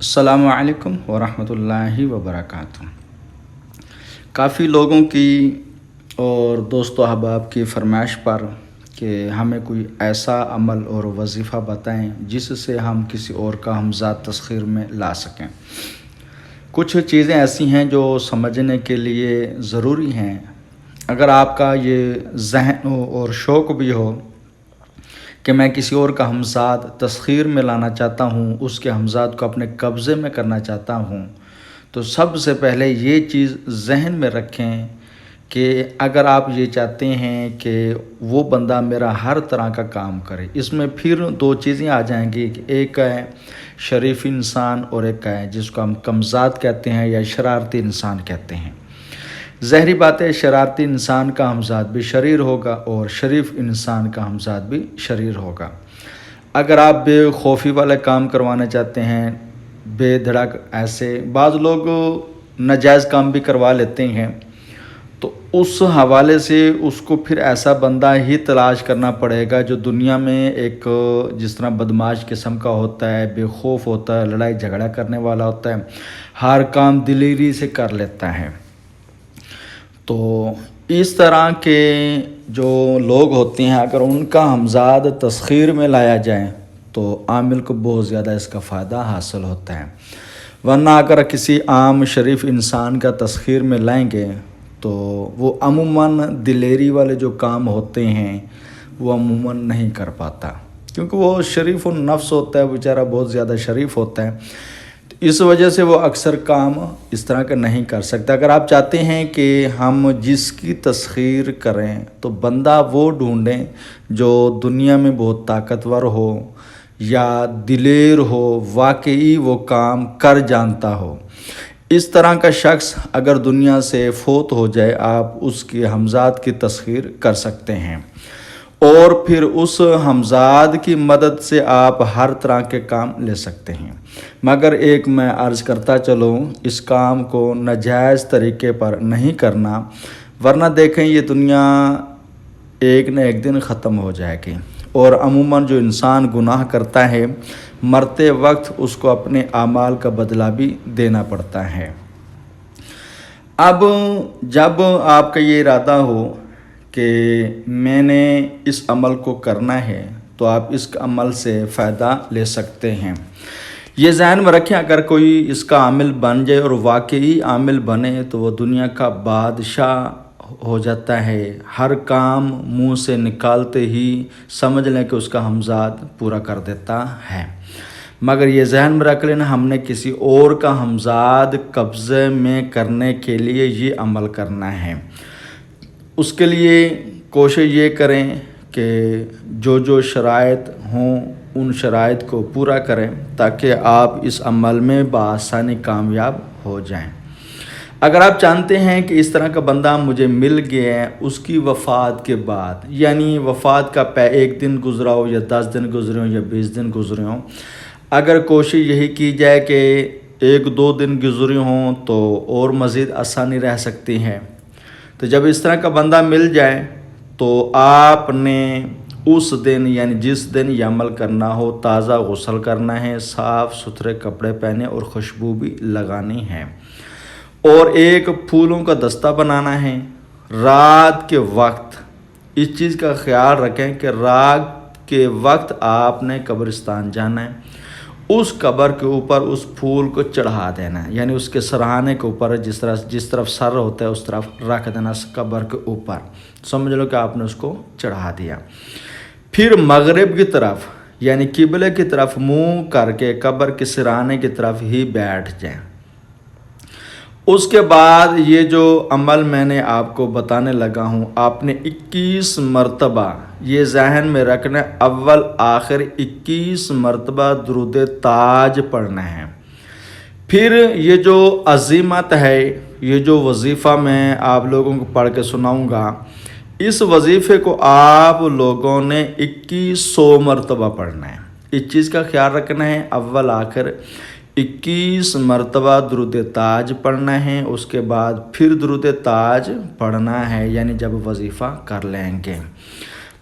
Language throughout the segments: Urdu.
السلام علیکم ورحمۃ اللہ وبرکاتہ۔ کافی لوگوں کی اور دوست و احباب کی فرمائش پر کہ ہمیں کوئی ایسا عمل اور وظیفہ بتائیں جس سے ہم کسی اور کا ہمزاد تسخیر میں لا سکیں۔ کچھ چیزیں ایسی ہیں جو سمجھنے کے لیے ضروری ہیں۔ اگر آپ کا یہ ذہن ہو اور شوق بھی ہو کہ میں کسی اور کا ہمزاد تسخیر میں لانا چاہتا ہوں، اس کے ہمزاد کو اپنے قبضے میں کرنا چاہتا ہوں، تو سب سے پہلے یہ چیز ذہن میں رکھیں کہ اگر آپ یہ چاہتے ہیں کہ وہ بندہ میرا ہر طرح کا کام کرے، اس میں پھر دو چیزیں آ جائیں گی کہ ایک ہے شریف انسان اور ایک ہے جس کو ہم کمزاد کہتے ہیں یا شرارتی انسان کہتے ہیں۔ ظاہری بات ہے شرارتی انسان کا ہمزاد بھی شریر ہوگا اور شریف انسان کا ہمزاد بھی شریر ہوگا۔ اگر آپ بے خوفی والے کام کروانا چاہتے ہیں، بے دھڑک ایسے بعض لوگ ناجائز کام بھی کروا لیتے ہیں، تو اس حوالے سے اس کو پھر ایسا بندہ ہی تلاش کرنا پڑے گا جو دنیا میں ایک جس طرح بدمعاش قسم کا ہوتا ہے، بے خوف ہوتا ہے، لڑائی جھگڑا کرنے والا ہوتا ہے، ہر کام دلیری سے کر لیتا ہے۔ تو اس طرح کے جو لوگ ہوتے ہیں اگر ان کا ہمزاد تسخیر میں لایا جائے تو عامل کو بہت زیادہ اس کا فائدہ حاصل ہوتا ہے۔ ورنہ اگر کسی عام شریف انسان کا تسخیر میں لائیں گے تو وہ عموماً دلیری والے جو کام ہوتے ہیں وہ عموماً نہیں کر پاتا، کیونکہ وہ شریف النفس ہوتا ہے، بیچارہ بہت زیادہ شریف ہوتا ہے، اس وجہ سے وہ اکثر کام اس طرح کا نہیں کر سکتا۔ اگر آپ چاہتے ہیں کہ ہم جس کی تسخیر کریں تو بندہ وہ ڈھونڈیں جو دنیا میں بہت طاقتور ہو یا دلیر ہو، واقعی وہ کام کر جانتا ہو۔ اس طرح کا شخص اگر دنیا سے فوت ہو جائے آپ اس کے ہمزاد کی تسخیر کر سکتے ہیں، اور پھر اس ہمزاد کی مدد سے آپ ہر طرح کے کام لے سکتے ہیں۔ مگر ایک میں عرض کرتا چلوں، اس کام کو ناجائز طریقے پر نہیں کرنا، ورنہ دیکھیں یہ دنیا ایک نہ ایک دن ختم ہو جائے گی، اور عموماً جو انسان گناہ کرتا ہے مرتے وقت اس کو اپنے اعمال کا بدلہ بھی دینا پڑتا ہے۔ اب جب آپ کا یہ ارادہ ہو کہ میں نے اس عمل کو کرنا ہے تو آپ اس عمل سے فائدہ لے سکتے ہیں۔ یہ ذہن میں رکھیں اگر کوئی اس کا عامل بن جائے اور واقعی عامل بنے تو وہ دنیا کا بادشاہ ہو جاتا ہے، ہر کام منہ سے نکالتے ہی سمجھ لیں کہ اس کا ہمزاد پورا کر دیتا ہے۔ مگر یہ ذہن میں رکھ لینا ہم نے کسی اور کا ہمزاد قبضے میں کرنے کے لیے یہ عمل کرنا ہے۔ اس کے لیے کوشش یہ کریں کہ جو شرائط ہوں ان شرائط کو پورا کریں تاکہ آپ اس عمل میں بآسانی کامیاب ہو جائیں۔ اگر آپ چاہتے ہیں کہ اس طرح کا بندہ مجھے مل گیا ہے اس کی وفات کے بعد، یعنی وفات کا 1 دن گزرا ہو یا 10 دن گزرے ہوں یا 20 دن گزرے ہوں، اگر کوشش یہی کی جائے کہ 1-2 دن گزرے ہوں تو اور مزید آسانی رہ سکتی ہے۔ تو جب اس طرح کا بندہ مل جائے تو آپ نے اس دن یعنی جس دن یہ عمل کرنا ہو تازہ غسل کرنا ہے، صاف ستھرے کپڑے پہنے اور خوشبو بھی لگانی ہے، اور ایک پھولوں کا دستہ بنانا ہے۔ رات کے وقت اس چیز کا خیال رکھیں کہ رات کے وقت آپ نے قبرستان جانا ہے، اس قبر کے اوپر اس پھول کو چڑھا دینا ہے، یعنی اس کے سرہانے کے اوپر جس طرف سر ہوتا ہے اس طرف رکھ دینا، اس قبر کے اوپر سمجھ لو کہ آپ نے اس کو چڑھا دیا۔ پھر مغرب کی طرف یعنی قبلے کی طرف منہ کر کے قبر کے سرہانے کی طرف ہی بیٹھ جائیں۔ اس کے بعد یہ جو عمل میں نے آپ کو بتانے لگا ہوں آپ نے 21 مرتبہ یہ ذہن میں رکھنا، اول آخر 21 مرتبہ درود تاج پڑھنا ہے۔ پھر یہ جو عزیمت ہے، یہ جو وظیفہ میں آپ لوگوں کو پڑھ کے سناؤں گا، اس وظیفے کو آپ لوگوں نے 2100 مرتبہ پڑھنا ہے۔ اس چیز کا خیال رکھنا ہے، اول آخر 21 مرتبہ درود تاج پڑھنا ہے، اس کے بعد پھر درود تاج پڑھنا ہے، یعنی جب وظیفہ کر لیں گے۔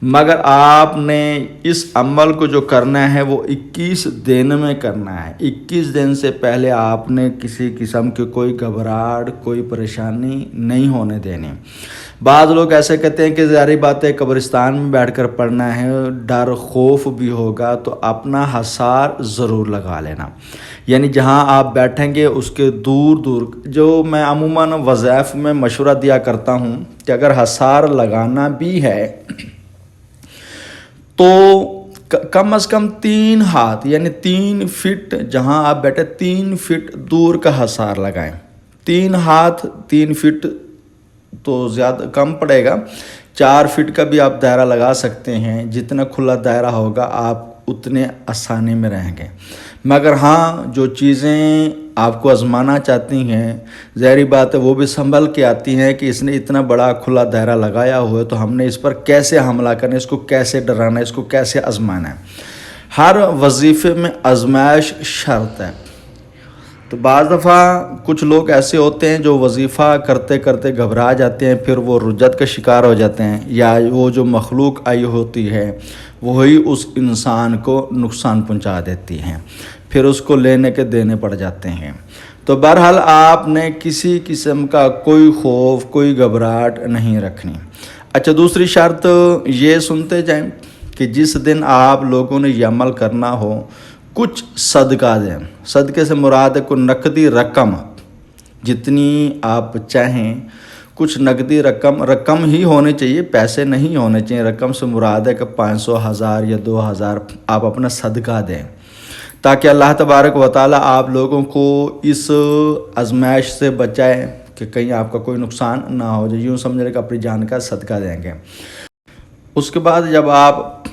مگر آپ نے اس عمل کو جو کرنا ہے وہ 21 دن میں کرنا ہے۔ 21 دن سے پہلے آپ نے کسی قسم کی کوئی گھبراہٹ، کوئی پریشانی نہیں ہونے دینی۔ بعض لوگ ایسے کہتے ہیں کہ ظاہری بات ہے قبرستان میں بیٹھ کر پڑھنا ہے، ڈر خوف بھی ہوگا تو اپنا حصار ضرور لگا لینا، یعنی جہاں آپ بیٹھیں گے اس کے دور دور، جو میں عموماً وظائف میں مشورہ دیا کرتا ہوں کہ اگر حصار لگانا بھی ہے تو کم از کم 3 ہاتھ یعنی 3 فٹ، جہاں آپ بیٹھے 3 فٹ دور کا حصار لگائیں۔ 3 ہاتھ 3 فٹ تو زیادہ کم پڑے گا، 4 فٹ کا بھی آپ دائرہ لگا سکتے ہیں۔ جتنا کھلا دائرہ ہوگا آپ اتنے آسانی میں رہیں گے۔ مگر ہاں جو چیزیں آپ کو آزمانا چاہتی ہیں، ظاہری بات ہے وہ بھی سنبھل کے آتی ہیں کہ اس نے اتنا بڑا کھلا دائرہ لگایا ہوا ہے تو ہم نے اس پر کیسے حملہ کرنا ہے، اس کو کیسے ڈرانا ہے، اس کو کیسے آزمانا ہے۔ ہر وظیفے میں آزمائش شرط ہے۔ تو بعض دفعہ کچھ لوگ ایسے ہوتے ہیں جو وظیفہ کرتے کرتے گھبرا جاتے ہیں، پھر وہ رجت کا شکار ہو جاتے ہیں، یا وہ جو مخلوق آئی ہوتی ہے وہی اس انسان کو نقصان پہنچا دیتی ہیں، پھر اس کو لینے کے دینے پڑ جاتے ہیں۔ تو بہرحال آپ نے کسی قسم کا کوئی خوف، کوئی گھبراہٹ نہیں رکھنی۔ اچھا، دوسری شرط یہ سنتے جائیں کہ جس دن آپ لوگوں نے یہ عمل کرنا ہو کچھ صدقہ دیں۔ صدقے سے مراد ہے کوئی نقدی رقم، جتنی آپ چاہیں، کچھ نقدی رقم ہی ہونی چاہیے، پیسے نہیں ہونے چاہیے۔ رقم سے مراد ہے کہ 500، 1000 یا 2000 آپ اپنا صدقہ دیں، تاکہ اللہ تبارک و تعالی آپ لوگوں کو اس آزمائش سے بچائے کہ کہیں آپ کا کوئی نقصان نہ ہو جائے۔ یوں سمجھ لیں کہ اپنی جان کا صدقہ دیں گے۔ اس کے بعد جب آپ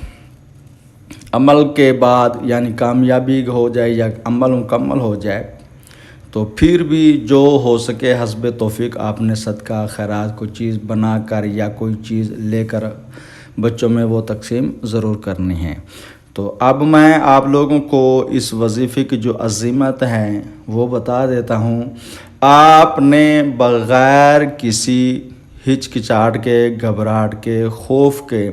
عمل کے بعد یعنی کامیابی ہو جائے یا عمل مکمل ہو جائے تو پھر بھی جو ہو سکے حسب توفیق آپ نے صدقہ خیرات کوئی چیز بنا کر یا کوئی چیز لے کر بچوں میں وہ تقسیم ضرور کرنی ہے۔ تو اب میں آپ لوگوں کو اس وظیفے کی جو عظمت ہے وہ بتا دیتا ہوں۔ آپ نے بغیر کسی ہچکچاہٹ کے، گھبراہٹ کے، خوف کے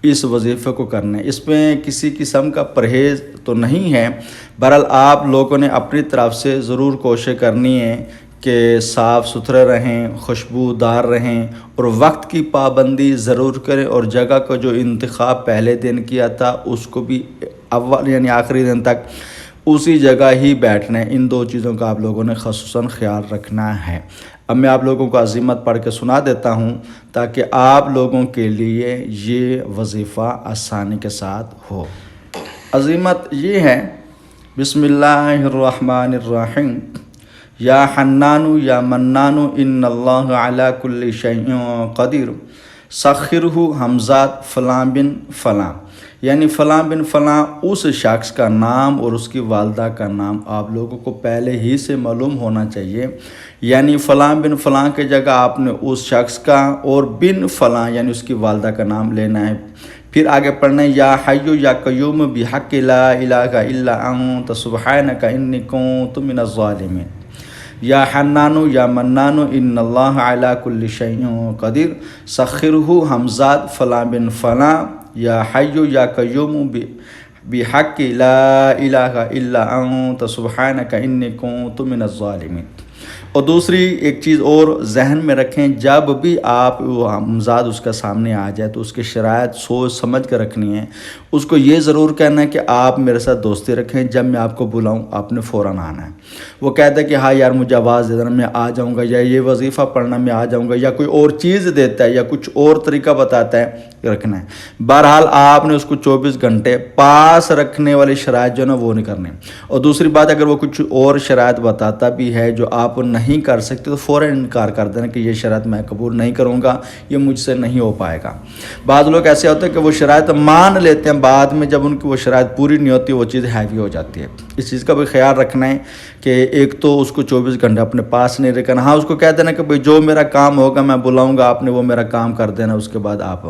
اس وظیفے کو کرنا ہے۔ اس میں کسی قسم کا پرہیز تو نہیں ہے، بہرحال آپ لوگوں نے اپنی طرف سے ضرور کوشش کرنی ہے کہ صاف ستھرے رہیں، خوشبودار رہیں، اور وقت کی پابندی ضرور کریں، اور جگہ کا جو انتخاب پہلے دن کیا تھا اس کو بھی اول یعنی آخری دن تک اسی جگہ ہی بیٹھنا ہے۔ ان 2 چیزوں کا آپ لوگوں نے خصوصاً خیال رکھنا ہے۔ اب میں آپ لوگوں کو عظمت پڑھ کے سنا دیتا ہوں تاکہ آپ لوگوں کے لیے یہ وظیفہ آسانی کے ساتھ ہو۔ عظمت یہ ہے، بسم اللہ الرحمن الرحیم، یا حنان یا منان ان اللہ علی کل شیء قدیر، سخرہ حمزات فلاں بن فلاں، یعنی فلاں بن فلاں اس شخص کا نام اور اس کی والدہ کا نام آپ لوگوں کو پہلے ہی سے معلوم ہونا چاہیے، یعنی فلاں بن فلاں کی جگہ آپ نے اس شخص کا اور بن فلاں یعنی اس کی والدہ کا نام لینا ہے۔ پھر آگے پڑھنا ہے، یا حی یا قیوم بحق لا الہ الا انت سبحانک انی کنت من الظالمین، یا حنان یا منان ان اللہ علی کل شیء قدیر، سخرہ حمزات فلاں بن فلاں، یا حی یا قیوم بحق لا الہ الا انت سبحانک انی کنت من الظالمین۔ اور دوسری ایک چیز اور ذہن میں رکھیں، جب بھی آپ وہ حمزاد اس کا سامنے آ جائے تو اس کی شرائط سوچ سمجھ کر رکھنی ہے۔ اس کو یہ ضرور کہنا ہے کہ آپ میرے ساتھ دوستی رکھیں، جب میں آپ کو بلاؤں آپ نے فوراً آنا ہے۔ وہ کہتا ہے کہ ہاں یار مجھے آواز دے دینا میں آ جاؤں گا، یا یہ وظیفہ پڑھنا میں آ جاؤں گا، یا کوئی اور چیز دیتا ہے یا کچھ اور طریقہ بتاتا ہے، رکھنا ہے۔ بہرحال آپ نے اس کو 24 گھنٹے پاس رکھنے والی شرائط جو نا وہ نہیں کرنی۔ اور دوسری بات، اگر وہ کچھ اور شرائط بتاتا بھی ہے جو آپ نہیں کر سکتے تو فوراً انکار کر دینا کہ یہ شرائط میں قبول نہیں کروں گا، یہ مجھ سے نہیں ہو پائے گا۔ بعض لوگ ایسے ہوتے ہیں کہ وہ شرائط مان لیتے ہیں، بعد میں جب ان کی وہ شرائط پوری نہیں ہوتی وہ چیز ہیوی ہو جاتی ہے۔ اس چیز کا بھی خیال رکھنا ہے کہ ایک تو اس کو 24 گھنٹے اپنے پاس نہیں رکھنا، ہاں اس کو کہہ دینا کہ بھئی جو میرا کام ہوگا میں بلاؤں گا، آپ نے وہ میرا کام کر دینا، اس کے بعد آپ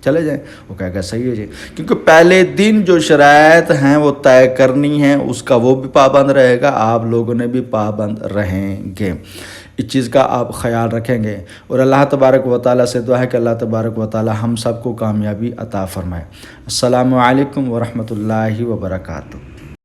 چلے جائیں۔ وہ کہے گا صحیح ہے جی، کیونکہ پہلے دن جو شرائط ہیں وہ طے کرنی ہیں، اس کا وہ بھی پابند رہے گا، آپ لوگوں نے بھی پابند رہیں گے۔ اس چیز کا آپ خیال رکھیں گے، اور اللہ تبارک و تعالیٰ سے دعا ہے کہ اللہ تبارک و تعالیٰ ہم سب کو کامیابی عطا فرمائے۔ السلام علیکم ورحمۃ اللہ وبرکاتہ۔